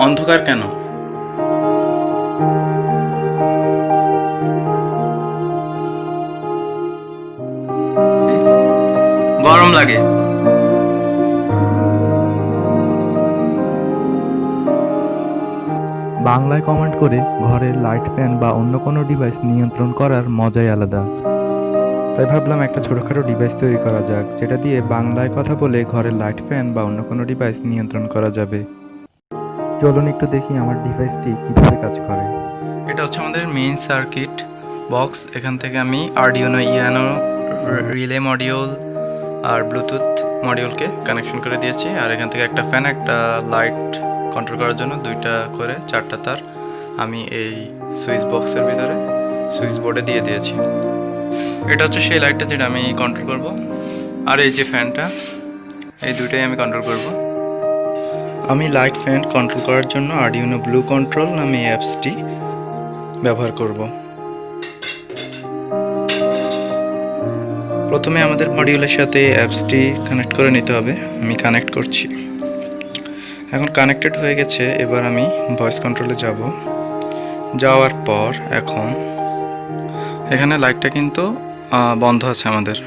অন্ধকার কেন? গরম লাগে। বাংলায় কমেন্ট করে ঘরের লাইট, ফ্যান বা অন্য কোনো ডিভাইস নিয়ন্ত্রণ করার মজাই আলাদা। তাই ভাবলাম একটা ছোটোখাটো ডিভাইস তৈরি করা যাক, যেটা দিয়ে বাংলায় কথা বলে ঘরের লাইট, ফ্যান বা অন্য কোনো ডিভাইস নিয়ন্ত্রণ করা যাবে। চলুন একটু দেখি আমার ডিভাইসটি কীভাবে কাজ করে। এটা হচ্ছে আমাদের মেইন সার্কিট বক্স। এখান থেকে আমি আরডিনো ইয়ানো রিলে মডিউল আর ব্লুটুথ মডিউলকে কানেকশন করে দিয়েছি। আর এখান থেকে একটা ফ্যান, একটা লাইট কন্ট্রোল করার জন্য দুইটা করে 4টা তার আমি এই সুইচ বক্সের ভিতরে সুইচ বোর্ডে দিয়ে দিয়েছি। এটা হচ্ছে সেই লাইটটা যেটা আমি কন্ট্রোল করব, আর এই যে ফ্যানটা, এই দুইটাই আমি কন্ট্রোল করব। আমি লাইট ফ্যান কন্ট্রোল করার জন্য আরডিনো ব্লু কন্ট্রোল নামে এই অ্যাপসটি ব্যবহার করব। প্রথমে আমাদের মডিউলের সাথে অ্যাপসটি কানেক্ট করে নিতে হবে। আমি কানেক্ট করছি। এখন কানেক্টেড হয়ে গেছে। এবার আমি ভয়েস কন্ট্রোলে যাব। যাওয়ার পর এখন এখানে লাইটটা কিন্তু বন্ধ আছে আমাদের।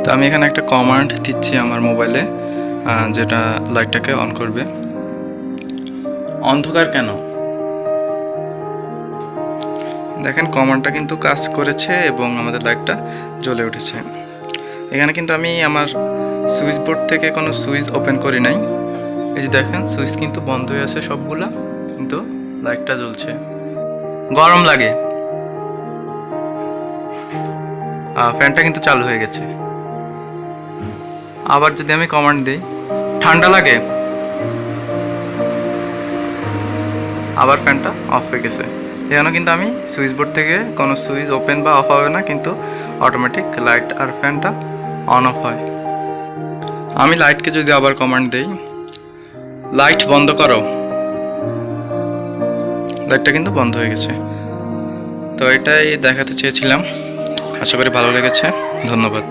তো আমি এখানে একটা কমান্ড দিচ্ছি আমার মোবাইলে, যেটা লাইটটাকে অন করবে। অন্ধকার কেন? দেখেন কমান্ডটা কিন্তু কাজ করেছে এবং আমাদের লাইটটা জ্বলে উঠেছে। এখানে কিন্তু আমি আমার সুইচ বোর্ড থেকে কোনো সুইচ ওপেন করি নাই। এই যে দেখেন সুইচ কিন্তু বন্ধ হয়ে আছে সবগুলা, কিন্তু লাইটটা জ্বলছে। গরম লাগে। ফ্যানটা কিন্তু চালু হয়ে গেছে। আবার যদি আমি কমান্ড দিই, ঠান্ডা লাগে। আবার ফ্যানটা অফ হয়ে গেছে। এখানে কিন্তু আমি সুইচ বোর্ড থেকে কোনো সুইচ ওপেন বা অফ হবে না, কিন্তু অটোমেটিক লাইট আর ফ্যানটা অন অফ হয়। আমি লাইটকে যদি আবার কমান্ড দিই, লাইট বন্ধ করো, লাইটটা কিন্তু বন্ধ হয়ে গেছে। তো এটাই দেখাতে চেয়েছিলাম। আশা করি ভালো লেগেছে। ধন্যবাদ।